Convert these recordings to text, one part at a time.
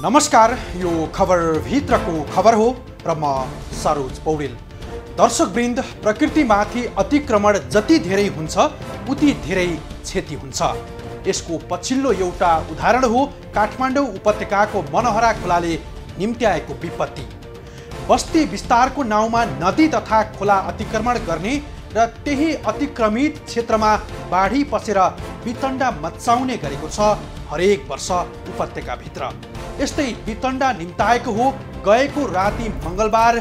नमस्कार, यो खबर भित्रको खबर हो र म सरोज पौडेल। दर्शकवृन्द, प्रकृतिमाथि अतिक्रमण जति धेरै हुन्छ उति धेरै क्षति हुन्छ। यसको पछिल्लो एउटा उदाहरण हो काठमाडौँ उपत्यकाको मनोहरा खोलाले निम्त्याएको विपत्ति। बस्ती विस्तारको नाउँमा नदी तथा खोला अतिक्रमण गर्ने र त्यही अतिक्रमित क्षेत्रमा बाढी पसेर वितण्डा मच्चाउने गरेको छ हरेक वर्ष उपत्यकाभित्र। यस्तै वितण्डा निम्ताएको हो गएको राति मंगलबार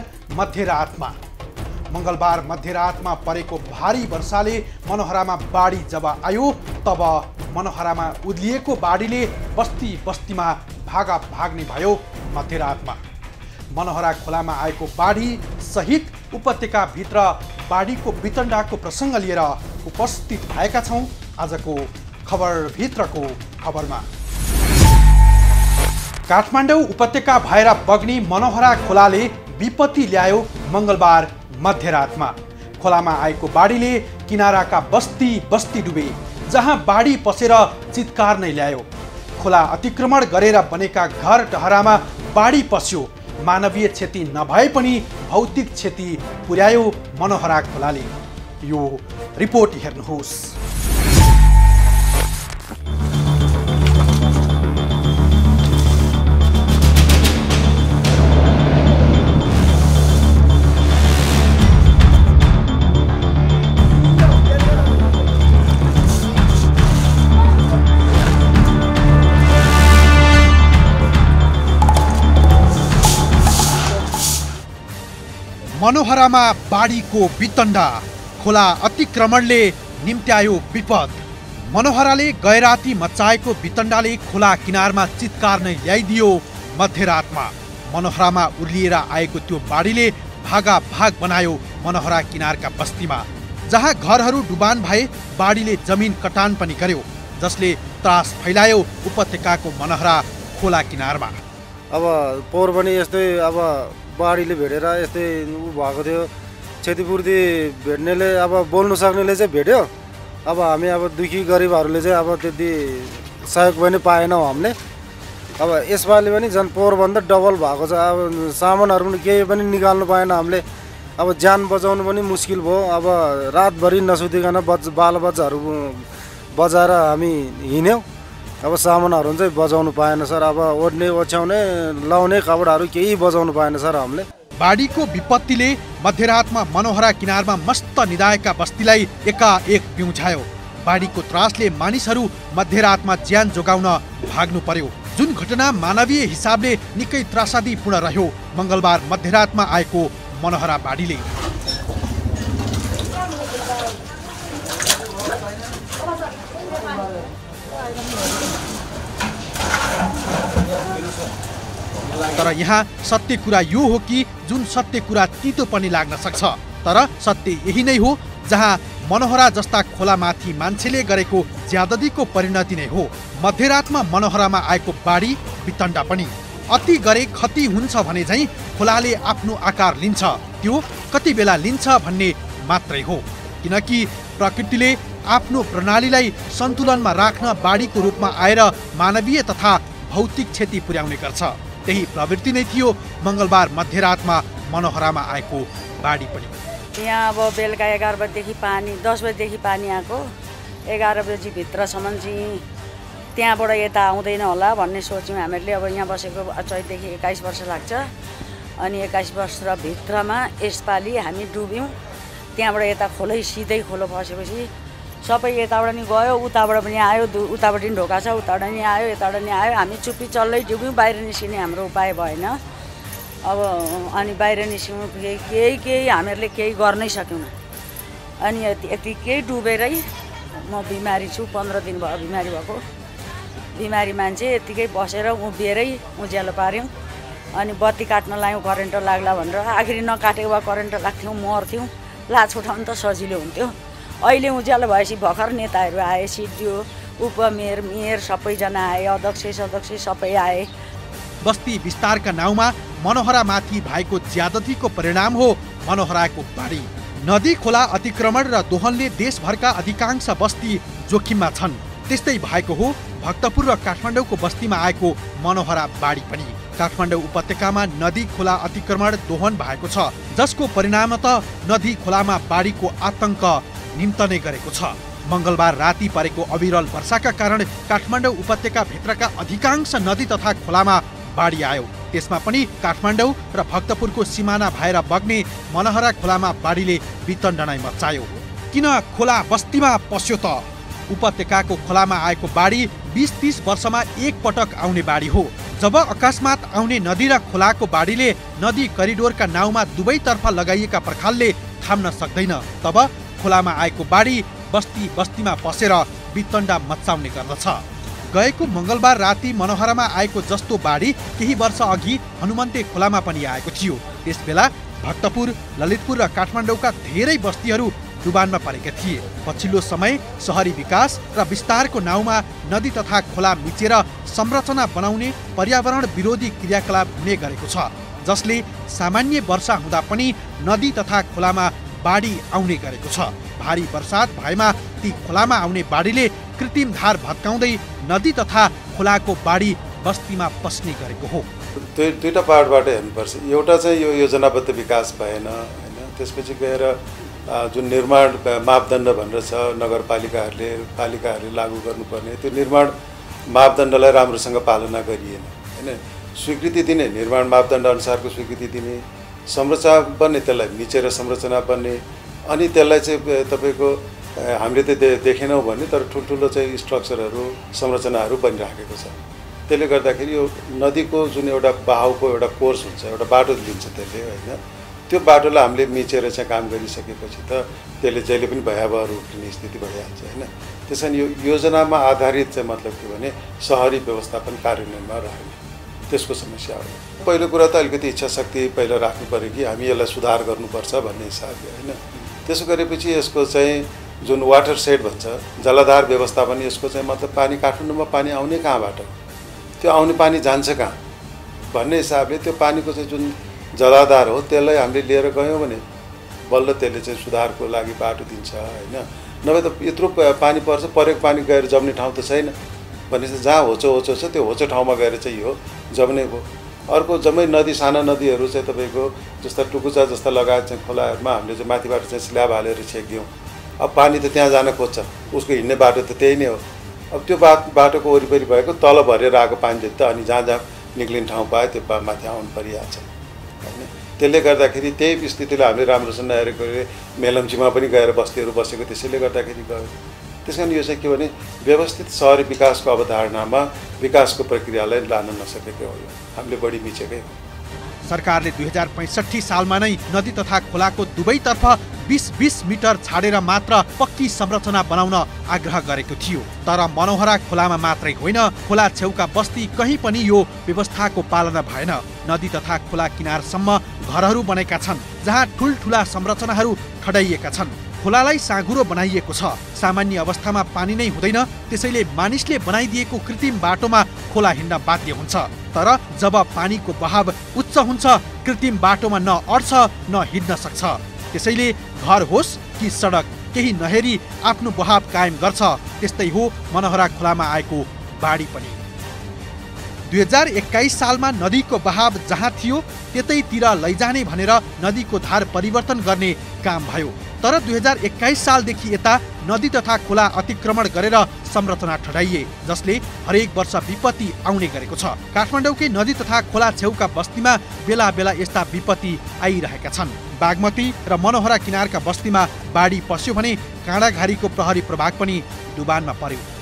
मध्यरातमा परेको भारी वर्षाले मनोहरामा बाढी जब आयो तब मनोहरामा उद्लिएको बाढीले बस्ती बस्तीमा भागा भाग्ने भयो। मध्यरातमा मनोहरा खोलामा आएको बाढी सहित उपत्यकाभित्र बाढीको वितण्डाको प्रसङ्ग लिएर उपस्थित भएका छौँ आजको खबर भित्रको खबरमा। काठमाडौँ उपत्यका भएर बग्ने मनोहरा खोलाले विपत्ति ल्यायो मंगलबार मध्यरातमा। खोलामा आएको बाढीले किनाराका बस्ती बस्ती डुबे, जहाँ बाढी पसेर चित्कार नै ल्यायो। खोला अतिक्रमण गरेर बनेका घर टहरामा बाढी पस्यो। मानवीय क्षति नभए पनि भौतिक क्षति पुर्यायो मनोहरा खोलाले। यो रिपोर्ट हेर्नुहोस्। मनोहरामा बाढीको वितण्डा, खोला अतिक्रमणले निम्त्यायो विपद। मनोहराले गैराती मच्चाएको वितण्डाले खोला किनारमा चित्कार नै ल्याइदियो मध्यरातमा। मनोहरामा उर्लिएर आएको त्यो बाढीले भागाभाग बनायो मनोहरा किनारका बस्तीमा, जहाँ घरहरू डुबान भए बाढीले जमिन कटान पनि गर्यो, जसले त्रास फैलायो उपत्यकाको मनोहरा खोला किनारमा। अब पोहोर पनि यस्तै बाढीले भेटेर यस्तै भएको थियो। क्षतिपूर्ति भेट्नेले बोल्नु सक्नेले चाहिँ भेट्यो। हामी दुखी गरिबहरूले चाहिँ त्यति सहयोग पनि पाएनौँ हामीले। यसपालि पनि झन् पोहोरभन्दा डबल भएको छ। सामानहरू पनि केही पनि निकाल्नु पाएन हामीले। ज्यान बचाउनु पनि मुस्किल भयो। रातभरि नसुतिकन बालबच्चाहरू बचाएर हामी हिँड्यौँ। सामानहरू चाहिँ बचाउनु पाएन सर। ओढ्ने ओछ्याउने लाउने कपडाहरू केही बचाउनु पाएन सर हामीले। बाढीको विपत्तिले मध्यरातमा मनोहरा किनारमा मस्त निदाएका बस्तीलाई एकाएक पिउछायो। बाढीको त्रासले मानिसहरू मध्यरातमा ज्यान जोगाउन भाग्नु पर्यो, जुन घटना मानवीय हिसाबले निकै त्रासदीपूर्ण रह्यो मंगलबार मध्यरातमा आएको मनोहरा बाढीले। तर यहाँ सत्य कुरा यो हो कि जुन सत्य कुरा तितो पनि लाग्न सक्छ, तर सत्य यही नै हो, जहाँ मनोहरा जस्ता खोलामाथि मान्छेले गरेको ज्यादतीको परिणति नै हो मध्यरातमा मनोहरामा आएको बाढी वितण्डा पनि। अति गरे क्षति हुन्छ भने झैँ खोलाले आफ्नो आकार लिन्छ, त्यो कति बेला लिन्छ भन्ने मात्रै हो। किनकि प्रकृतिले आफ्नो प्रणालीलाई सन्तुलनमा राख्न बाढीको रूपमा आएर मानवीय तथा भौतिक क्षति पुर्याउने गर्छ। त्यही प्रवृत्ति नै थियो मंगलबार मध्यरातमा मनोहरामा आएको बाढी पनि। यहाँ बेलुका 11 बजेदेखि पानी, 10 बजेदेखि पानी आएको, 11 बजीभित्रसम्म चाहिँ त्यहाँबाट यता आउँदैन होला भन्ने सोच्यौँ हामीहरूले। यहाँ बसेको चैतदेखि 21 वर्ष लाग्छ। अनि 21 वर्ष भित्रमा यसपालि हामी डुब्यौँ। त्यहाँबाट यता खोलै सिधै खोलो फसेपछि सबै यताबाट नि गयो, उताबाट पनि आयो, उताबाट नि ढोका छ, उताबाट नि आयो, यताबाट नि आयो। हामी चुप्पी चल्दै डुब्यौँ, बाहिर निस्किने हाम्रो उपाय भएन। अनि बाहिर निस्क्यौँ, केही हामीहरूले केही गर्नै सकेनौँ। अनि यतिकै डुबेरै म बिमारी छु, 15 दिन भयो बिमारी भएको। बिमारी मान्छे यतिकै बसेर उभिएरै उज्यालो पार्यौँ। अनि बत्ती काट्न लायौँ, करेन्ट लाग्ला भनेर। आखिरी नकाटेको भए करेन्ट लाग्थ्यौँ, मर्थ्यौँ। लाज उठाउनु त सजिलो हुन्थ्यो। अहिले उज्यालो भएपछि भर्खर नेताहरू आए, सिडिओ, उपमेयर, मेयर सबैजना आए, अध्यक्ष सदस्य सबै आए। बस्ती विस्तारका नाउँमा मनोहरामाथि भएको ज्यादतीको परिणाम हो मनोहराको बाढी। नदी खोला अतिक्रमण र दोहनले देशभरका अधिकांश बस्ती जोखिममा छन्। त्यस्तै भएको हो भक्तपुर र काठमाडौँको बस्तीमा आएको मनोहरा बाढी पनि। काठमाडौँ उपत्यकामा नदी खोला अतिक्रमण दोहन भएको छ, जसको परिणामतः नदी खोलामा बाढीको आतंक निम्तने गरेको छ। मंगलबार राति परेको अविरल वर्षाका कारण काठमाडौँ उपत्यका भित्रका अधिकांश नदी तथा खोलामा बाढी आयो। त्यसमा पनि काठमाडौँ र भक्तपुरको सिमाना भएर बग्ने मनोहरा खोलामा बाढीले वितण्डनाइ मचायो। किन खोला बस्तीमा पस्यो त? उपत्यकाको खोलामा आएको बाढी 20-30 वर्षमा एक पटक आउने बाढी हो। जब अकस्मात आउने नदी र खोलाको बाढीले नदी करिडोरका नाउँमा दुवैतर्फ लगाइएका पर्खालले थाम्न सक्दैन, तब खोलामा आएको बाढी बस्ती बस्तीमा पसेर वितण्डा मचाउने गर्दछ। गएको मंगलबार राति मनोहरामा आएको जस्तो बाढी केही वर्ष अघि हनुमन्ते खोलामा पनि आएको थियो। त्यसबेला भक्तपुर, ललितपुर र काठमाडौँका धेरै बस्तीहरू डुबानमा परेका थिए। पछिल्लो समय शहरी विकास र विस्तारको नाउँमा नदी तथा खोला मिचेर संरचना बनाउने पर्यावरण विरोधी क्रियाकलाप हुने गरेको छ, जसले सामान्य वर्षा हुँदा पनि नदी तथा खोलामा बाढी आउने गरेको छ। भारी वर्षात भएमा ती खोलामा आउने बाढीले कृत्रिम धार भत्काउँदै नदी तथा खोलाको बाढी बस्तीमा पस्ने गरेको हो। दुईटा पार्टबाट हेर्नुपर्छ। एउटा चाहिँ यो योजनाबद्ध विकास भएन हैन, त्यसपछि गएर जुन निर्माण मापदण्ड भनेर छ पालिकाहरूले लागू गर्नुपर्ने त्यो निर्माण मापदण्डलाई राम्रोसँग पालना गरिएन हैन। स्वीकृति दिने, निर्माण मापदण्ड अनुसारको स्वीकृति दिने, संरचना बन्ने, त्यसलाई मिचेर संरचना बन्ने, अनि त्यसलाई चाहिँ तपाईँको हामीले त देखेनौँ भने तर ठुल्ठुलो चाहिँ स्ट्रक्चरहरू संरचनाहरू बनिराखेको छ। त्यसले गर्दाखेरि यो नदीको जुन एउटा बहावको एउटा कोर्स हुन्छ, एउटा बाटो दिन्छ त्यसले होइन, त्यो बाटोलाई हामीले मिचेर चाहिँ काम गरिसकेपछि त त्यसले जहिले पनि भयावह रूप लिने स्थिति भइहाल्छ होइन। त्यस कारण यो योजनामा आधारित चाहिँ मतलब के भने शहरी व्यवस्थापन कार्यान्वयनमा रहेन, त्यसको समस्या हो। पहिलो कुरा त अलिकति इच्छा शक्ति पहिला राख्नु पऱ्यो कि हामी यसलाई सुधार गर्नुपर्छ भन्ने हिसाबले होइन। त्यसो गरेपछि यसको चाहिँ जुन वाटर सेड भन्छ, जलाधार व्यवस्थापन, यसको चाहिँ मतलब पानी काठमाडौँमा पानी आउने कहाँबाट, त्यो आउने पानी जान्छ कहाँ भन्ने हिसाबले त्यो पानीको चाहिँ जुन जलाधार हो त्यसलाई हामीले लिएर गयौँ भने बल्ल त्यसले चाहिँ सुधारको लागि बाटो दिन्छ होइन। नभए त यत्रो पानी पर्छ, परेको पानी गएर जम्ने ठाउँ त छैन भनेपछि जहाँ होचो छ त्यो होचो ठाउँमा गएर चाहिँ यो जम्ने भयो। अर्को जम्मै नदी, साना नदीहरू चाहिँ तपाईँको जस्ता टुकुचा जस्ता लगायत चाहिँ खोलाहरूमा हामीले चाहिँ माथिबाट चाहिँ स्ल्याब हालेर छेकिदियौँ। अब पानी त त्यहाँ जान खोज्छ, उसको हिँड्ने बाटो त त्यही नै हो। अब त्यो बाटोको वरिपरि भएको तल भरेर आएको पानी त अनि जहाँ जहाँ निक्लिने ठाउँ पायो त्यो माथि आउनु परिहाल्छ होइन। त्यसले गर्दाखेरि त्यही स्थितिलाई हामीले राम्रोसँग नहेरेको मेलम्चीमा पनि गएर बस्तीहरू बसेको त्यसैले गर्दाखेरि गयो। त्यस कारण यो चाहिँ के भने व्यवस्थित शहरी विकासको अवधारणामा विकासको प्रक्रियालाई लान नसकेको हो, हामीले बढी मिचेकै हो। सरकारले 2065 सालमा नै नदी तथा खोलाको दुवैतर्फ 20-20 मिटर छाडेर मात्र पक्की संरचना बनाउन आग्रह गरेको थियो। तर मनोहरा खोलामा मात्रै होइन, खोला छेउका बस्ती कहीँ पनि यो व्यवस्थाको पालना भएन। नदी तथा खोला किनारसम्म घरहरू बनेका छन्, जहाँ ठुल्ठुला संरचनाहरू ठडाइएका छन्। खोलालाई साँघुरो बनाइएको छ। सामान्य अवस्थामा पानी नै हुँदैन, त्यसैले मानिसले बनाइदिएको कृत्रिम बाटोमा खोला हिँड्न बाध्य हुन्छ। तर जब पानीको बहाव उच्च हुन्छ, कृत्रिम बाटोमा न अड्छ न हिँड्न सक्छ। त्यसैले घर होस् कि सडक, केही नहेरी आफ्नो बहाव कायम गर्छ। त्यस्तै हो मनोहरा खोलामा आएको बाढी पनि। 2021 सालमा नदीको बहाव जहाँ थियो त्यतैतिर लैजाने भनेर नदीको धार परिवर्तन गर्ने काम भयो। तर 2021 सालदेखि यता नदी तथा खोला अतिक्रमण गरेर संरचना ठडाइए, जसले हरेक वर्ष विपत्ति आउने गरेको छ। काठमाडौँकै नदी तथा खोला छेउका बस्तीमा बेला बेला यस्ता विपत्ति आइरहेका छन्। बागमती र मनोहरा किनारका बस्तीमा बाढी पस्यो भने काँडाघारीको प्रहरी प्रभाग पनि डुबानमा पर्यो।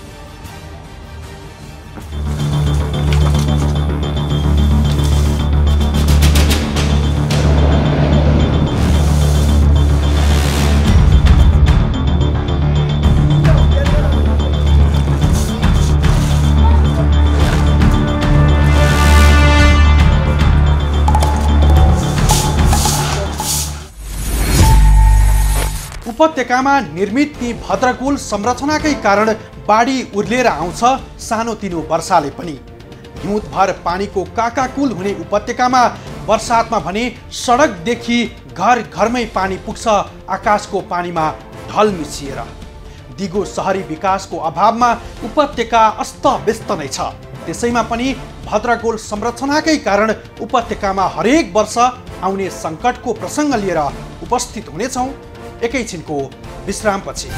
उपत्यकामा निर्मित ती भद्रकुल संरचनाकै कारण बाढी उर्लिएर आउँछ सानोतिनो वर्षाले पनि। हिउँदभर पानीको काकाकुल हुने उपत्यकामा वर्षातमा भने सडकदेखि घर घरमै पानी पुग्छ आकाशको पानीमा ढल मिसिएर। दिगो शहरी विकासको अभावमा उपत्यका अस्तव्यस्त नै छ। त्यसैमा पनि भद्रगोल संरचनाकै कारण उपत्यकामा हरेक वर्ष आउने सङ्कटको प्रसङ्ग लिएर उपस्थित हुनेछौँ एकैछिनको विश्रामपछि।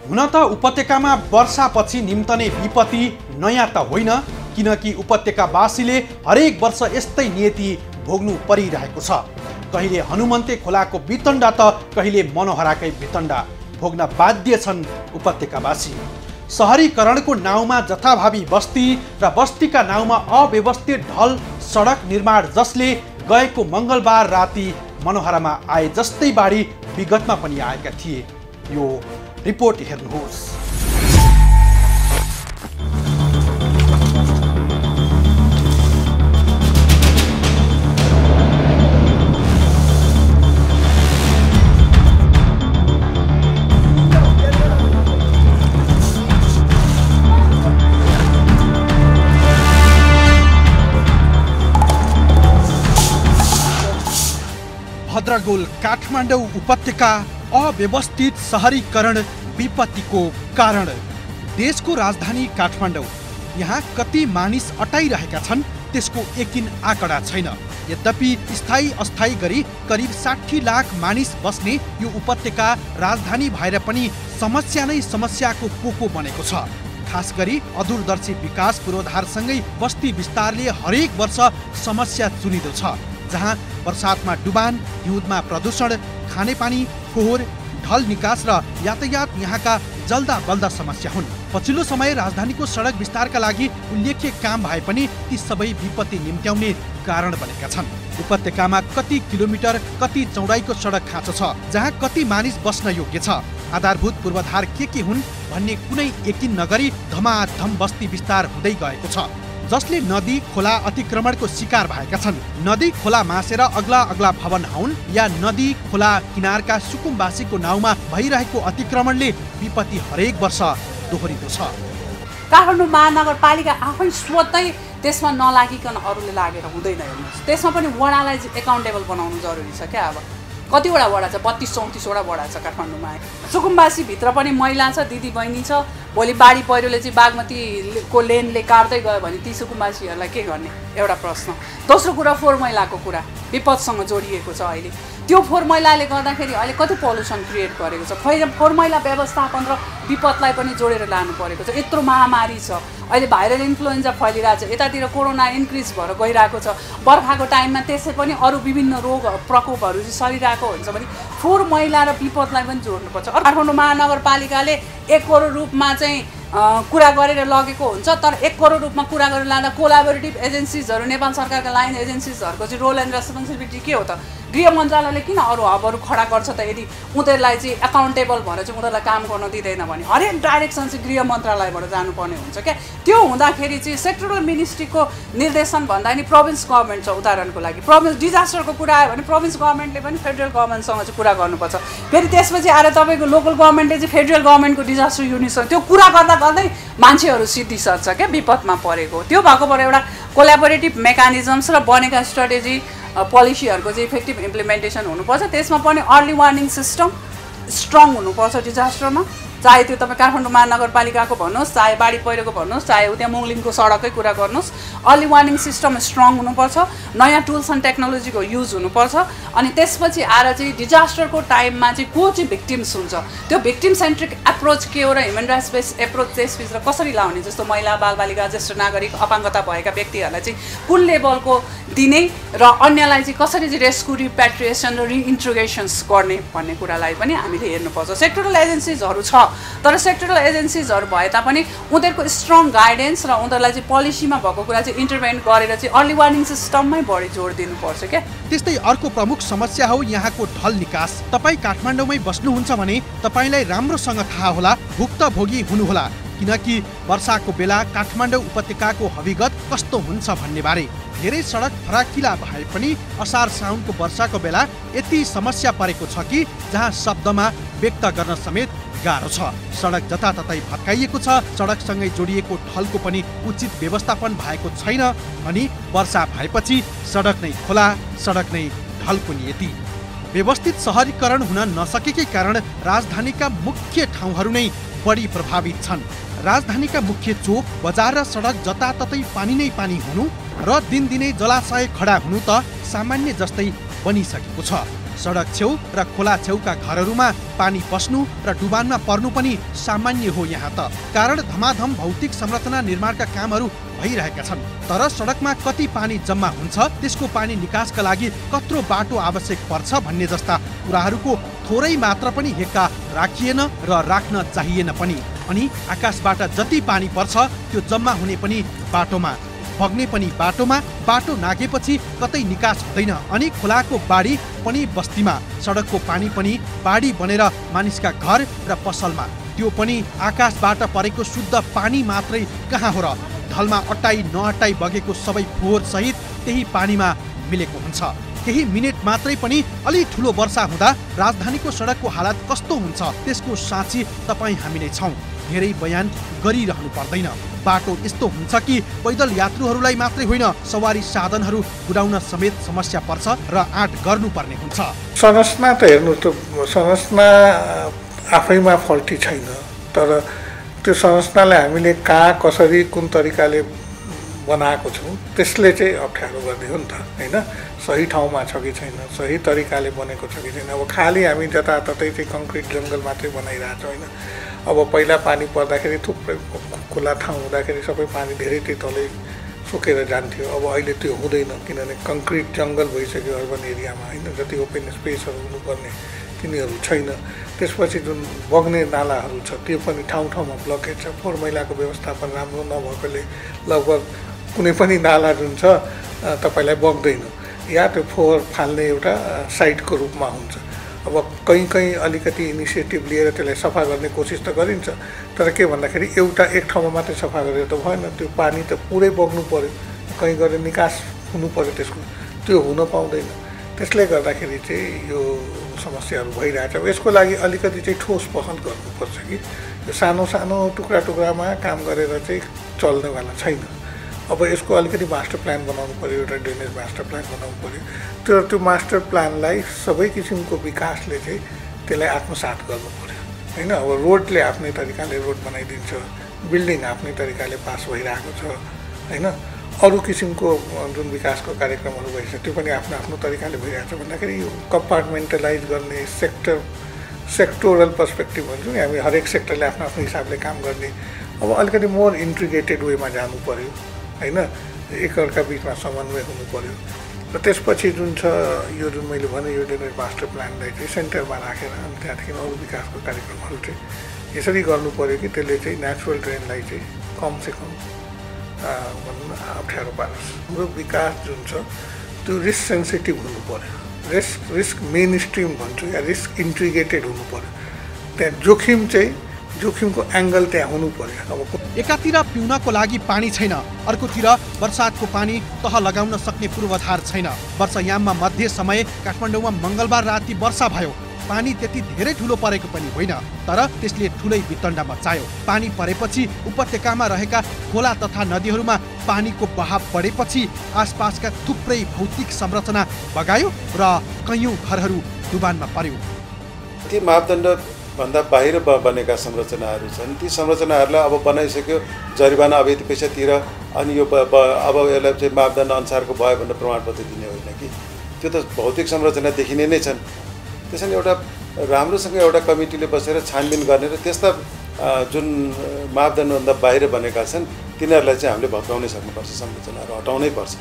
हुन त उपत्यकामा वर्षापछि निम्तने विपत्ति नयाँ त होइन, किनकि उपत्यकावासीले हरेक वर्ष यस्तै नियति भोग्नु परिरहेको छ। कहिले हनुमन्ते खोलाको वितण्डा त कहिले मनोहराकै वितण्डा भोग्न बाध्य छन् उपत्यकावासी। सहरीकरणको नाउँमा जथाभावी बस्ती र बस्तीका नाउँमा अव्यवस्थित ढल सडक निर्माण जसले गएको मङ्गलबार राति मनोहरामा आए जस्तै बाढी विगतमा पनि आएका थिए। यो रिपोर्ट हेर्नुहोस्। भद्रगोल काठमाडौँ उपत्यका अव्यवस्थित सहरीकरण विपत्तिको कारण। देशको राजधानी काठमाडौँ, यहाँ कति मानिस अटाइरहेका छन् त्यसको एकिन आँकडा छैन। यद्यपि स्थायी अस्थायी गरी करिब 60 लाख मानिस बस्ने यो उपत्यका राजधानी भएर पनि समस्या नै समस्याको पोको बनेको छ। खास गरी अदूरदर्शी विकास पूर्वाधारसँगै बस्ती विस्तारले हरेक वर्ष समस्या चुनिदो छ, जहाँ बर्सातमा डुबान, हिउँदमा प्रदूषण, खानेपानी, फोहोर, ढल निकास र यातायात यहाँका जल्दा बल्दा समस्या हुन्। पछिल्लो समय राजधानीको सडक विस्तारका लागि उल्लेख्य काम भए पनि ती सबै विपत्ति निम्त्याउने कारण बनेका छन्। उपत्यकामा कति किलोमिटर कति चौडाइको सडक खाँचो छ, जहाँ कति मानिस बस्न योग्य छ। आधारभूत पूर्वाधार के हुन् भन्ने कुनै यकिन नगरी धमाधम बस्ती विस्तार हुँदै गएको छ, जसले नदी खोला अतिक्रमणको शिकार भएका छन्। नदी खोला मासेर अग्ला अग्ला भवन हुन् या नदी खोला किनारका सुकुम्बासीको नाउँमा भइरहेको अतिक्रमणले विपत्ति हरेक वर्ष दोहोरिँदो छ। काठमाडौँ महानगरपालिका आफै स्वतै त्यसमा नलागिकन अरूले लागेर हुँदैन। हेर्नुहोस्, त्यसमा पनि वडालाई एकाउन्टेबल बनाउनु जरुरी छ क्या। अब कतिवटा वडा छ? 32-34वटा वडा छ काठमाडौँमा। सुकुम्बासीभित्र पनि महिला छ, दिदी बहिनी छ। भोलि बाढी पहिरोले चाहिँ बागमतीको लेनले काट्दै गयो भने ती सुकुम्बासीहरूलाई के गर्ने एउटा प्रश्न। दोस्रो कुरा फोहोर मैलाको कुरा विपदसँग जोडिएको छ। अहिले त्यो फोहोर मैलाले गर्दाखेरि अहिले कति पल्युसन क्रिएट गरेको छ। फोहोर मैला व्यवस्थापन र विपदलाई पनि जोडेर लानु परेको छ। यत्रो महामारी छ, अहिले भाइरल इन्फ्लुएन्जा फैलिरहेको छ, यतातिर कोरोना इन्क्रिज भएर गइरहेको छ। बर्खाको टाइममा त्यसै पनि अरू विभिन्न रोग प्रकोपहरू चाहिँ सरिरहेको हुन्छ भने फोहोर मैला र विपदलाई पनि जोड्नुपर्छ। काठमाडौँ महानगरपालिकाले 1 करोड रूपमा चाहिँ कुरा गरेर लगेको हुन्छ, तर 1 करोड रूपमा कुरा गरेर लाँदा कोलाबोरेटिभ एजेन्सिजहरू, नेपाल सरकारका लाइन एजेन्सिजहरूको चाहिँ रोल एन्ड रेस्पोन्सिबिलिटी के हो त? गृह मन्त्रालयले किन अरू हबहरू खडा गर्छ त? यदि उनीहरूलाई चाहिँ एकाउन्टेबल भएर चाहिँ उनीहरूलाई काम गर्न दिँदैन भने हरेक डाइरेक्सन चाहिँ गृह मन्त्रालयबाट जानुपर्ने हुन्छ क्या। त्यो हुँदाखेरि चाहिँ सेक्टरल मिनिस्ट्रीको निर्देशन भन्दा नि प्रोभिन्स गभर्मेन्ट छ। उदाहरणको लागि प्रोभिन्स डिजास्टरको कुरा आयो भने प्रोभिन्स गभर्मेन्टले पनि फेडरल गभर्मेन्टसँग चाहिँ कुरा गर्नुपर्छ। फेरि त्यसपछि आएर तपाईँको लोकल गभर्मेन्टले चाहिँ फेडरल गभर्मेन्टको डिजास्टर युनिटसँग त्यो कुरा गर्दा गर्दै मान्छेहरू सिद्धिसक्छ क्या विपदमा परेको। त्यो भएको भएर एउटा कोलाबोरेटिभ मेकानिजम्स र बनेका स्ट्राटेजी पोलिसीहरूको चाहिँ इफेक्टिभ इम्प्लिमेन्टेसन हुनुपर्छ। त्यसमा पनि अर्ली वार्निङ सिस्टम स्ट्रङ हुनुपर्छ डिजास्टरमा। चाहे त्यो तपाईँ काठमाडौँ महानगरपालिकाको भन्नुहोस्, चाहे बाढी पहिरोको भन्नुहोस्, चाहे त्यहाँ मुङलिङको सडककै कुरा गर्नुहोस्, अर्ली वार्निङ सिस्टम स्ट्रङ हुनुपर्छ। नयाँ टुल्स एन्ड टेक्नोलोजीको युज हुनुपर्छ। अनि त्यसपछि आएर चाहिँ डिजास्टरको टाइममा चाहिँ को चाहिँ भिक्टिम्स हुन्छ, त्यो भिक्टिम सेन्ट्रिक एप्रोच के हो र ह्युमन राइट्स बेस्ड एप्रोच त्यसभित्र कसरी लाउने, जस्तो महिला, बालबालिका, ज्येष्ठ नागरिक, अपाङ्गता भएका व्यक्तिहरूलाई चाहिँ कुन लेभलको दिने र अन्यलाई चाहिँ कसरी चाहिँ रेस्क्यु, रिप्याट्रिएसन र रिइन्ट्रोगेसन्स गर्ने भन्ने कुरालाई पनि हामीले हेर्नुपर्छ। सेक्टरल एजेन्सिजहरू छ, तर सेक्टरल एजेन्सिजहरू भए तापनि उनीहरूको स्ट्रङ गाइडेन्स र उनीहरूलाई चाहिँ पोलिसीमा भएको कुरा चाहिँ इन्टरभेन गरेर चाहिँ अर्ली वार्निङ सिस्टममै बढी जोड दिनुपर्छ क्या। त्यस्तै अर्को प्रमुख समस्या हो यहाँको ढल निकास। तपाईँ काठमाडौँमै बस्नुहुन्छ भने तपाईँलाई राम्रोसँग थाहा होला, भुक्तभोगी हुनुहोला, किनकि वर्षाको बेला काठमाडौँ उपत्यकाको हविगत कस्तो हुन्छ भन्ने बारे। धेरै सडक फराकिला भए पनि असार साउनको वर्षाको बेला यति समस्या परेको छ कि जहाँ शब्दमा व्यक्त गर्न समेत गाह्रो छ। सडक जताततै भत्काइएको छ, सडकसँगै जोडिएको ढलको पनि उचित व्यवस्थापन भएको छैन अनि वर्षा भएपछि सडक नै खोला, सडक नै ढलको नियति। व्यवस्थित शहरीकरण हुन नसकेकै कारण राजधानीका मुख्य ठाउँहरू नै बढी प्रभावित छन्। राजधानीका मुख्य चोक, बजार र सडक जताततै पानी नै पानी हुनु र दिनदिनै जलाशय खडा हुनु त सामान्य जस्तै बनिसकेको छ। सडक छेउ र खोला छेउका घरहरूमा पानी पस्नु र डुबानमा पर्नु पनि सामान्य हो यहाँ त। कारण धमाधम भौतिक संरचना निर्माणका कामहरू भइरहेका छन्। तर सडकमा कति पानी जम्मा हुन्छ, त्यसको पानी निकासका लागि कत्रो बाटो आवश्यक पर्छ भन्ने जस्ता कुराहरूको थोरै मात्र पनि हेक्का राखिएन र राख्न चाहिएन पनि। अनि आकाशबाट जति पानी पर्छ त्यो जम्मा हुने पनि बाटोमा, बग्ने पनि बाटोमा, बाटो नागेपछि कतै निकास हुँदैन। अनि खोलाको बाढी पनि बस्तीमा, सडकको पानी पनि बाढी बनेर मानिसका घर र पसलमा। त्यो पनि आकाशबाट परेको शुद्ध पानी मात्रै कहाँ हो र? ढलमा अट्टाई नअट्टाई बगेको सबै फोहोर सहित त्यही पानीमा मिलेको हुन्छ। केही मिनेट मात्रै पनि अलि ठुलो वर्षा हुँदा राजधानीको सडकको हालत कस्तो हुन्छ त्यसको साक्षी तपाईँ हामी नै छौँ। धेरै बयान गरिरहनु पर्दैन। बाटो यस्तो हुन्छ कि पैदल यात्रुहरूलाई मात्रै होइन, सवारी साधनहरू गुडाउन समेत समस्या पर्छ र आँट गर्नुपर्ने हुन्छ। संरचना त हेर्नु त संरचना आफैमा फल्टी छैन, तर त्यो संरचनालाई हामीले कहाँ कसरी कुन तरिकाले बनाएको छौँ त्यसले चाहिँ अप्ठ्यारो गर्ने हो नि त, होइन? सही ठाउँमा छ कि छैन, सही तरिकाले बनेको छ कि छैन। अब खालि हामी जताततै चाहिँ कङ्क्रिट जङ्गल मात्रै बनाइरहेको होइन। अब पहिला पानी पर्दाखेरि थुप्रै खुला ठाउँ हुँदाखेरि सबै पानी धेरै त्यही तलै सुकेर जान्थ्यो। अब अहिले त्यो हुँदैन, किनभने कङ्क्रिट जङ्गल भइसक्यो अर्बन एरियामा, होइन? जति ओपन स्पेसहरू हुनुपर्ने तिनीहरू छैन। त्यसपछि जुन बग्ने नालाहरू छ त्यो पनि ठाउँ ठाउँमा ब्लकेज छ। फोहोर मैलाको व्यवस्थापन राम्रो नभएकोले लगभग कुनै पनि नाला जुन छ तपाईँलाई बग्दैन, या त्यो फोहोर फाल्ने एउटा साइटको रूपमा हुन्छ। अब कहीँ कहीँ अलिकति इनिसिएटिभ लिएर त्यसलाई सफा गर्ने कोसिस त गरिन्छ, तर के भन्दाखेरि एउटा एक ठाउँमा मात्रै सफा गरेर त भएन। त्यो पानी त पुरै बग्नु पऱ्यो, कहीँ गएर निकास हुनु पऱ्यो, त्यसको त्यो हुन पाउँदैन। त्यसले गर्दाखेरि चाहिँ यो समस्याहरू भइरहेछ। यसको लागि अलिकति चाहिँ ठोस पहल गर्नुपर्छ कि यो सानो सानो टुक्रा टुक्रामा काम गरेर चाहिँ चल्नेवाला छैन। अब यसको अलिकति मास्टर प्लान बनाउनु पऱ्यो, एउटा ड्रेनेज मास्टर प्लान बनाउनु पऱ्यो। त्यो मास्टर प्लानलाई सबै किसिमको विकासले चाहिँ त्यसलाई आत्मसात गर्नु पऱ्यो, होइन? अब रोडले आफ्नै तरिकाले रोड बनाइदिन्छ, बिल्डिङ आफ्नै तरिकाले पास भइरहेको छ, होइन? अरू किसिमको जुन विकासको कार्यक्रमहरू भइसक्यो त्यो पनि आफ्नो आफ्नो तरिकाले भइरहेको छ। भन्दाखेरि यो कम्पार्टमेन्टलाइज गर्ने सेक्टोरल पर्सपेक्टिभ भन्छौँ हामी, हरेक सेक्टरले आफ्नो आफ्नो हिसाबले काम गर्ने। अब अलिकति मोर इन्ट्रिग्रेटेड वेमा जानु पऱ्यो, होइन? एकअर्का बिचमा समन्वय हुनु पऱ्यो। र त्यसपछि जुन छ यो जुन मैले भने यो ड्रेनेज मास्टर प्लानलाई चाहिँ सेन्टरमा राखेर अनि त्यहाँदेखि अरू विकासको कार्यक्रमहरू चाहिँ यसरी गर्नु पऱ्यो कि त्यसले चाहिँ नेचुरल ड्रेनलाई चाहिँ कमसेकम भनौँ न अप्ठ्यारो पारोस्। हाम्रो विकास जुन छ त्यो रिस्क सेन्सिटिभ हुनु पऱ्यो, रिस्क मेन स्ट्रिम भन्छु या रिस्क इन्ट्रिग्रेटेड हुनु पऱ्यो। त्यहाँ जोखिमको एङ्गल त्यहाँ हुनु पर्यो। अब एकातिर पिउनको लागि पानी छैन, अर्कोतिर वर्षातको पानी तह लगाउन सक्ने पूर्वाधार छैन। वर्षायाममा मध्य समय काठमाडौँमा मङ्गलबार राति वर्षा भयो। पानी त्यति धेरै ठुलो परेको पनि होइन, तर त्यसले ठुलै वितण्डा मचायो। पानी परेपछि उपत्यकामा रहेका खोला तथा नदीहरूमा पानीको बहाव बढेपछि आसपासका थुप्रै भौतिक संरचना बगायो र कैयौँ घरहरू डुबानमा पर्यो। ती मापदण्ड भन्दा बाहिर बनेका संरचनाहरू छन्, ती संरचनाहरूलाई अब बनाइसक्यो, जरिवाना अब यति पैसा तिर, अनि यो अब यसलाई चाहिँ मापदण्ड अनुसारको भयो भनेर प्रमाणपत्र दिने होइन कि, त्यो त भौतिक संरचना देखिने नै छन्। त्यसैले एउटा राम्रोसँग एउटा कमिटीले बसेर छानबिन गर्ने र त्यस्ता जुन मापदण्डभन्दा बाहिर बनेका छन् तिनीहरूलाई चाहिँ हामीले भत्काउनै सक्नुपर्छ, संरचनाहरू हटाउनै पर्छ,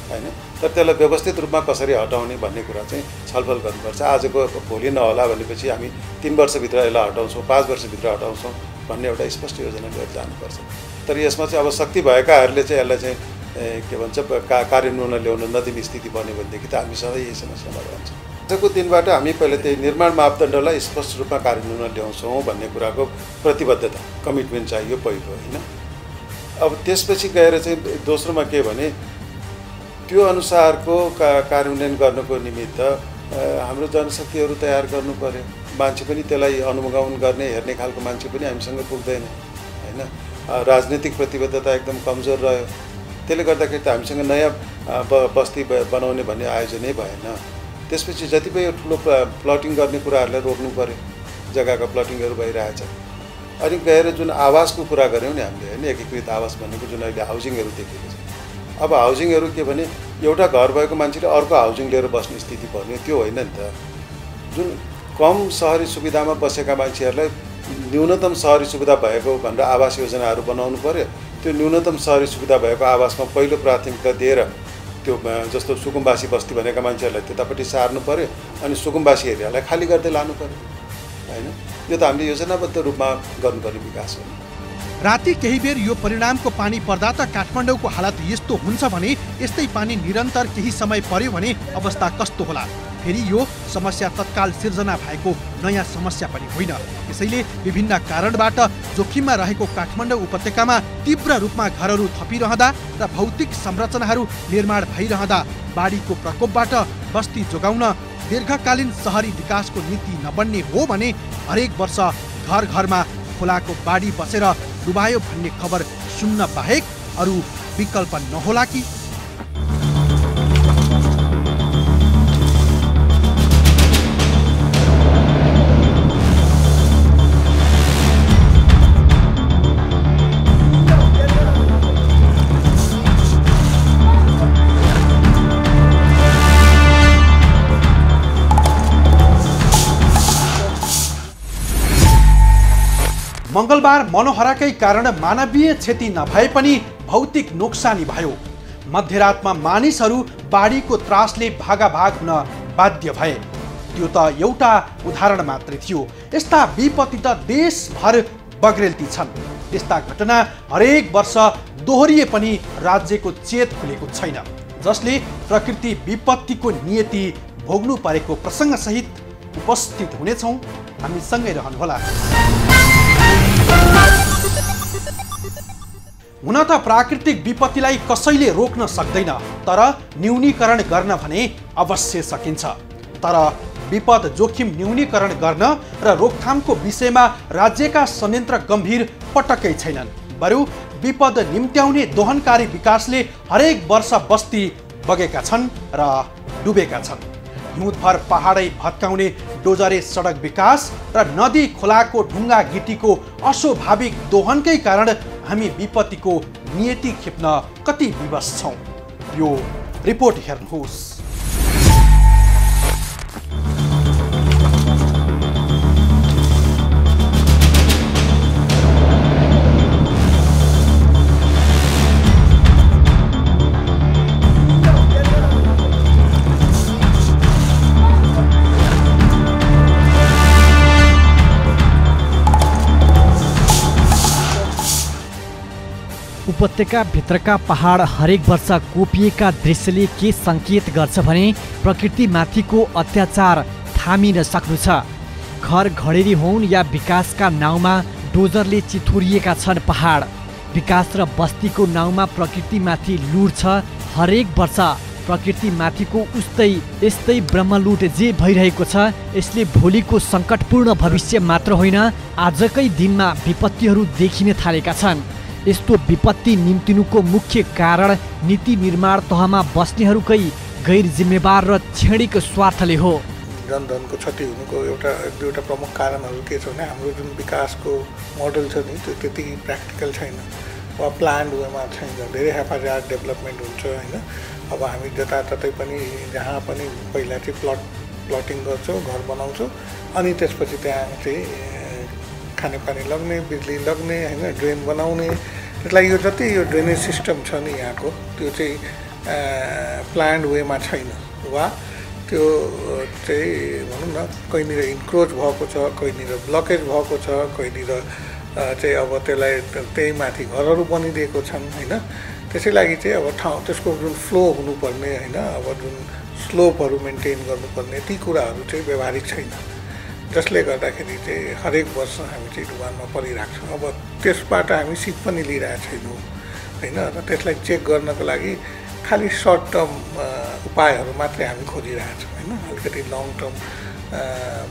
होइन? तर त्यसलाई व्यवस्थित रूपमा कसरी हटाउने भन्ने कुरा चाहिँ छलफल गर्नुपर्छ। आजको भोलि नहोला भनेपछि हामी 3 वर्षभित्र यसलाई हटाउँछौँ, 5 वर्षभित्र हटाउँछौँ भन्ने एउटा स्पष्ट योजना लिएर जानुपर्छ। तर यसमा चाहिँ अब शक्ति भएकाहरूले चाहिँ यसलाई चाहिँ के भन्छ कार्यान्वयन ल्याउन नदिने स्थिति बन्यो भनेदेखि त हामी सधैँ यही समस्यामा रहन्छौँ। आजको दिनबाट हामी पहिला त्यही निर्माण मापदण्डलाई स्पष्ट रूपमा कार्यान्वयन ल्याउँछौँ भन्ने कुराको प्रतिबद्धता, कमिटमेन्ट चाहियो पहिलो, होइन? अब त्यसपछि गएर चाहिँ दोस्रोमा के भने त्यो अनुसारको कार्यान्वयन गर्नको निमित्त हाम्रो जनशक्तिहरू तयार गर्नु पर्यो, मान्छे पनि त्यसलाई अनुगमन गर्ने हेर्ने खालको मान्छे पनि हामीसँग पुग्दैन, होइन? राजनीतिक प्रतिबद्धता एकदम कमजोर रह्यो। त्यसले गर्दाखेरि त हामीसँग नयाँ बस्ती बनाउने भन्ने आयोजनै भएन। त्यसपछि जतिपय ठुलो प्लटिङ गर्ने कुराहरूलाई रोक्नु पर्यो, जग्गाका प्लटिङहरू भइरहेछ। अनि गएर जुन आवासको कुरा गऱ्यौँ नि हामीले होइन, एकीकृत आवास भनेको जुन अहिले हाउसिङहरू देखिएको छ। अब हाउसिङहरू के भने एउटा घर भएको मान्छेले अर्को हाउसिङ लिएर बस्ने स्थिति पर्ने त्यो होइन नि त। जुन कम सहरी सुविधामा बसेका मान्छेहरूलाई न्यूनतम सहरी सुविधा भएको भनेर आवास योजनाहरू बनाउनु पर्यो। त्यो न्यूनतम सहरी सुविधा भएको आवासमा पहिलो प्राथमिकता दिएर त्यो जस्तो सुकुम्बासी बस्ती भनेका मान्छेहरूलाई त्यतापट्टि सार्नु पर्यो, अनि सुकुम्बासी एरियालाई खाली गर्दै लानु पर्यो होइन। यो त हामीले योजनाबद्ध रूपमा गर्नुपर्ने विकास हो। राति केही बेर यो परिणामको पानी पर्दा त काठमाडौँको हालत यस्तो हुन्छ भने यस्तै पानी निरन्तर केही समय पर्यो भने अवस्था कस्तो होला। फेरि यो समस्या तत्काल सिर्जना भएको नयाँ समस्या पनि होइन। त्यसैले विभिन्न कारणबाट जोखिममा रहेको काठमाडौँ उपत्यकामा तीव्र रूपमा घरहरू थपिरहँदा र भौतिक संरचनाहरू निर्माण भइरहँदा बाढीको प्रकोपबाट बस्ती जोगाउन दीर्घकालीन सहरी विकासको नीति नबन्ने हो भने हरेक वर्ष घर घरमा खोलाको बाढी बसेर डुबायो भन्ने खबर सुन्न बाहेक अरू विकल्प नहोला कि? मंगलबार मनोहराकै कारण मानवीय क्षति नभए पनि भौतिक नोक्सानी भयो। मध्यरातमा मानिसहरू बाढीको त्रासले भागाभाग हुन बाध्य भए। त्यो त एउटा उदाहरण मात्रै थियो। यस्ता विपत्ति त देशभर बग्रेलती छन्। यस्ता घटना हरेक वर्ष दोहोरिए पनि राज्यको चेत खुलेको छैन, जसले प्रकृति विपत्तिको नियति भोग्नु परेको प्रसङ्गसहित उपस्थित हुनेछौँ। हामी सँगै रहनुहोला। हुन त प्राकृतिक विपत्तिलाई कसैले रोक्न सक्दैन, तर न्यूनीकरण गर्न भने अवश्य सकिन्छ। तर विपद जोखिम न्यूनीकरण गर्न र रोकथामको विषयमा राज्यका संयन्त्र गम्भीर पटक्कै छैनन्। बरु विपद निम्त्याउने दोहनकारी विकासले हरेक वर्ष बस्ती बगेका छन् र डुबेका छन्। हिउँदभर पहाडै भत्काउने डोजरे सडक विकास र नदी खोलाको ढुङ्गा गिटीको अस्वाभाविक दोहनकै कारण हामी विपत्तिको नियति खेप्न कति विवश छौँ। यो रिपोर्ट हेर्नुहोस्। उपत्यका भित्रका पहाड हरेक वर्ष कोपिएका दृश्यले के सङ्केत गर्छ भने प्रकृतिमाथिको अत्याचार थामिन सक्नु छ। घर घडेरी हुन् या विकासका नाउँमा डोजरले चिथुरिएका छन् पहाड। विकास र बस्तीको नाउँमा प्रकृतिमाथि लुट छ हरेक वर्ष। प्रकृतिमाथिको यस्तै ब्रह्मलुट जे भइरहेको छ, यसले भोलिको सङ्कटपूर्ण भविष्य मात्र होइन, आजकै दिनमा विपत्तिहरू देखिन थालेका छन्। यस्तो विपत्ति निम्तिनुको मुख्य कारण नीति निर्माण तहमा बस्नेहरूकै गैर जिम्मेवार र क्षणिक स्वार्थले हो। जनधनको क्षति हुनुको एक दुईवटा प्रमुख कारणहरू के छ भने हाम्रो जुन विकासको मोडल छ नि त्यो त्यति प्र्याक्टिकल छैन वा प्लान्ड वेमा छैन। धेरै हेफाजात डेभलपमेन्ट हुन्छ होइन। अब हामी जताततै पनि जहाँ पनि पहिला चाहिँ प्लटिङ गर्छौँ, घर बनाउँछौँ, अनि त्यसपछि त्यहाँ चाहिँ खानेपानी लग्ने, बिजुली लग्ने होइन, ड्रेन बनाउने। त्यसलाई यो जति यो ड्रेनेज सिस्टम छ नि यहाँको त्यो चाहिँ प्लान्ड वेमा छैन वा त्यो चाहिँ भनौँ न कहीँनिर इन्क्रोच भएको छ, कहीँनिर ब्लकेज भएको छ, कहीँनिर चाहिँ अब त्यसलाई त्यही माथि घरहरू बनिदिएको छन् होइन। त्यसै लागि चाहिँ अब ठाउँ त्यसको जुन फ्लो हुनुपर्ने होइन, अब जुन स्लोपहरू मेन्टेन गर्नुपर्ने ती कुराहरू चाहिँ व्यवहारिक छैन, जसले गर्दाखेरि चाहिँ हरेक वर्ष हामी चाहिँ डुबानमा परिरहेको छौँ। अब त्यसबाट हामी सिप पनि लिइरहेको छैनौँ होइन। र त्यसलाई चेक गर्नको लागि खालि सर्ट टर्म उपायहरू मात्रै हामी खोजिरहेछौँ होइन। अलिकति लङ टर्म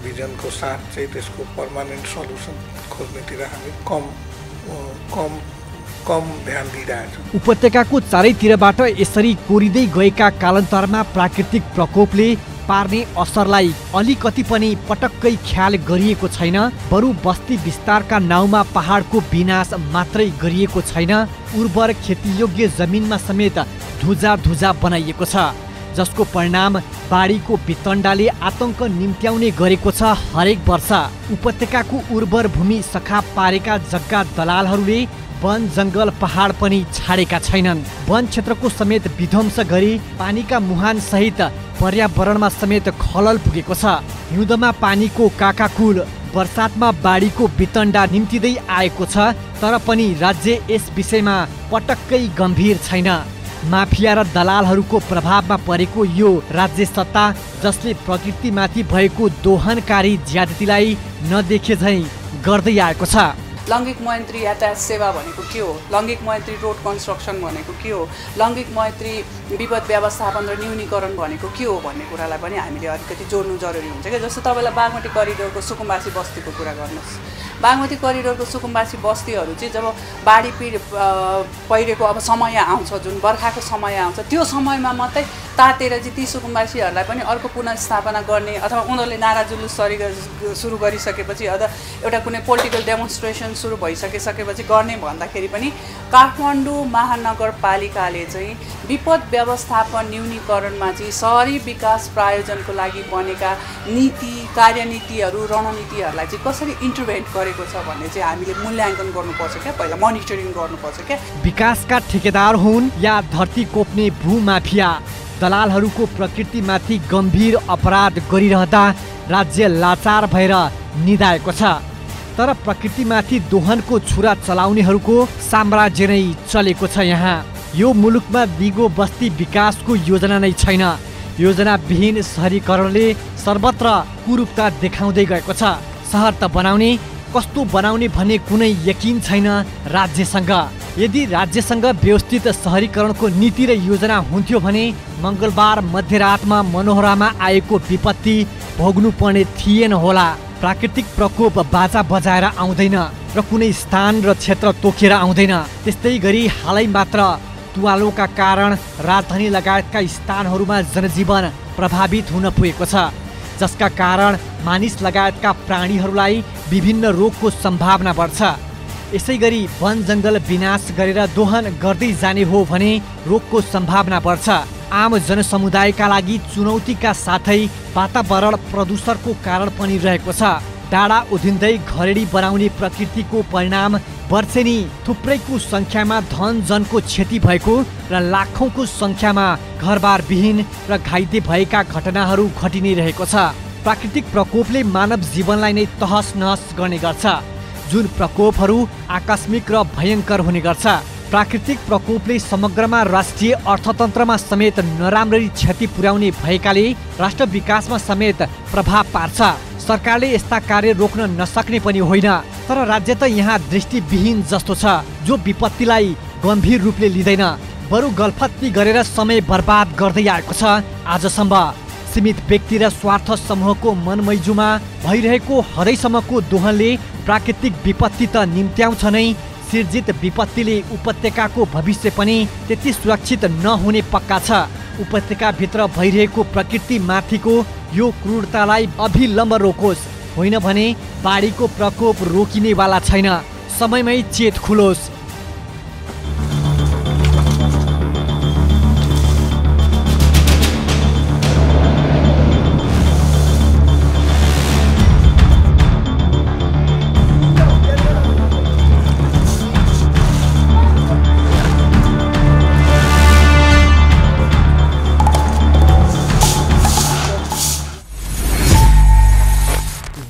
भिजनको साथ चाहिँ त्यसको पर्मानेन्ट सल्युसन खोज्नेतिर हामी कम ध्यान दिइरहेछौँ। उपत्यकाको चारैतिरबाट यसरी कोरिँदै गएका कालान्तरमा प्राकृतिक प्रकोपले पार्ने असरलाई अलिकति पनि पटक्कै ख्याल गरिएको छैन। बरु बस्ती विस्तारका नाउँमा पहाडको विनाश मात्रै गरिएको छैन, उर्वर खेतीयोग्य जमिनमा समेत धुजा बनाइएको छ, जसको परिणाम बाढीको वितण्डाले आतंक निम्त्याउने गरेको छ। हरेक वर्ष उपत्यकाको उर्वर भूमि सखाप पारेका जग्गा दलालहरूले वन जङ्गल पहाड पनि छाडेका छैनन्। वन क्षेत्रको समेत विध्वंस गरी पानीका मुहान सहित पर्यावरणमा समेत खलल पुगेको छ। हिउँदमा पानीको काकाकुल, बर्सातमा बाढीको वितण्डा निम्तिँदै आएको छ, तर पनि राज्य यस विषयमा पटक्कै गम्भीर छैन। माफिया र दलालहरूको प्रभावमा परेको यो राज्य सत्ता, जसले प्रकृतिमाथि भएको दोहनकारी ज्यादतीलाई नदेखे झैँ गर्दै आएको छ। लैङ्गिक मैत्री यातायात सेवा भनेको के हो, लैङ्गिक मैत्री रोड कन्स्ट्रक्सन भनेको के हो, लैङ्गिक मैत्री विपद व्यवस्थापन र न्यूनीकरण भनेको के हो भन्ने कुरालाई पनि हामीले अलिकति जोड्नु जरुरी हुन्छ क्या। जस्तो तपाईँलाई बागमती करिडोरको सुकुम्बासी बस्तीको कुरा गर्नुहोस्। बागमती करिडोरको सुकुम्बासी बस्तीहरू चाहिँ जब बाढी पहिरेको अब समय आउँछ, जुन बर्खाको समय आउँछ, त्यो समयमा मात्रै तातेर चाहिँ ती सुकुम्बासीहरूलाई पनि अर्को पुनर्स्थापना गर्ने अथवा उनीहरूले नारा जुलुस सुरु गरिसकेपछि अथवा एउटा कुनै पोलिटिकल डेमोन्स्ट्रेसन सुरु भइसकेपछि गर्ने भन्दाखेरि पनि काठमाडौँ महानगरपालिकाले चाहिँ विपद व्यवस्थापन न्यूनीकरणमा चाहिँ शहरी विकास प्रायोजनको लागि बनेका नीति, कार्यनीतिहरू, रणनीतिहरूलाई चाहिँ कसरी इन्टरभेन्ट गरेको छ भन्ने चाहिँ हामीले मूल्याङ्कन गर्नुपर्छ क्या, पहिला मोनिटरिङ गर्नुपर्छ क्या। विकासका ठेकेदार हुन् या धरती कोप्ने भूमाफिया, दलालहरूको प्रकृतिमाथि गम्भीर अपराध गरिरहँदा राज्य लाचार भएर निदाएको छ। तर प्रकृतिमाथि दोहनको छुरा चलाउनेहरूको साम्राज्य नै चलेको छ। यहाँ यो मुलुकमा दिगो बस्ती विकासको योजना नै छैन। योजनाविहीन शहरीकरणले सर्वत्र कुरूपता देखाउँदै गएको छ। सहर त बनाउने, कस्तो बनाउने भन्ने कुनै यकिन छैन राज्यसँग। यदि राज्यसँग व्यवस्थित शहरीकरणको नीति र योजना हुन्थ्यो भने मङ्गलबार मध्यरातमा मनोहरामा आएको विपत्ति भोग्नुपर्ने थिएन होला। प्राकृतिक प्रकोप बाजा बजाएर आउँदैन र कुनै स्थान र क्षेत्र तोकेर आउँदैन। त्यस्तै गरी हालै मात्र तुवालोका कारण राजधानी लगायतका स्थानहरूमा जनजीवन प्रभावित हुन पुगेको छ, जसका कारण मानिस लगायतका प्राणीहरूलाई विभिन्न रोगको सम्भावना बढ्छ। यसै गरी वन जङ्गल विनाश गरेर दोहन गर्दै जाने हो भने रोगको सम्भावना बढ्छ। आम जनसमुदायका लागि चुनौतीका साथै वातावरण प्रदूषणको कारण पनि रहेको छ। डाँडा उधिँदै घरेडी बनाउने प्रकृतिको परिणाम वर्षेनी थुप्रैको सङ्ख्यामा धन जनको क्षति भएको र लाखौँको सङ्ख्यामा घरबारविहीन र घाइते भएका घटनाहरू घटि नै रहेको छ। प्राकृतिक प्रकोपले मानव जीवनलाई नै तहस नहस गर्ने गर्छ, जुन प्रकोपहरू आकस्मिक र भयङ्कर हुने गर्छ। प्राकृतिक प्रकोपले समग्रमा राष्ट्रिय अर्थतन्त्रमा समेत नराम्ररी क्षति पुर्याउने भएकाले राष्ट्र विकासमा समेत प्रभाव पार्छ। सरकारले यस्ता कार्य रोक्न नसक्ने पनि होइन, तर राज्य त यहाँ दृष्टिविहीन जस्तो छ, जो विपत्तिलाई गम्भीर रूपले लिँदैन, बरु गल्फत्ती गरेर समय बर्बाद गर्दै आएको छ। आजसम्म सीमित व्यक्ति र स्वार्थ समूहको मनमैजुमा भइरहेको हदैसम्मको दोहनले प्राकृतिक विपत्ति त निम्त्याउँछ नै, सिर्जित विपत्तिले उपत्यकाको भविष्य पनि त्यति सुरक्षित नहुने पक्का छ। उपत्यकाभित्र भइरहेको प्रकृतिमाथिको यो क्रूरतालाई अभिलम्ब रोकोस्, होइन भने बाढीको प्रकोप रोकिनेवाला छैन। समयमै चेत खुलोस्।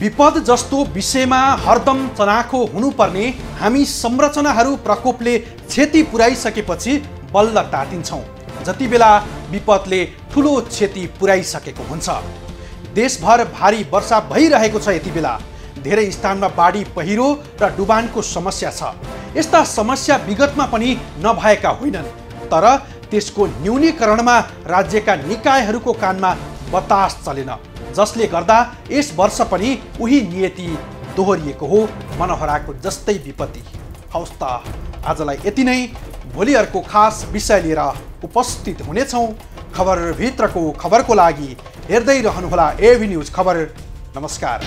विपद जस्तो विषयमा हरदम चनाखो हुनुपर्ने हामी संरचनाहरू प्रकोपले क्षति पुर्याइसकेपछि बल्ल तातिन्छौँ, जति बेला विपदले ठुलो क्षति पुर्याइसकेको हुन्छ। देशभर भारी वर्षा भइरहेको छ। यति बेला धेरै स्थानमा बाढी, पहिरो र डुबानको समस्या छ। यस्ता समस्या विगतमा पनि नभएका होइनन्, तर त्यसको न्यूनीकरणमा राज्यका निकायहरूको कानमा बतास चलेन, जसले गर्दा यस वर्ष पनि उही नियति दोहोरिएको हो, मनोहराको जस्तै विपत्ति। हवस् त आजलाई यति नै। भोलि अर्को खास विषय लिएर उपस्थित हुनेछौँ। खबरभित्रको खबरको लागि हेर्दै रहनुहोला एभी न्युज खबर। नमस्कार।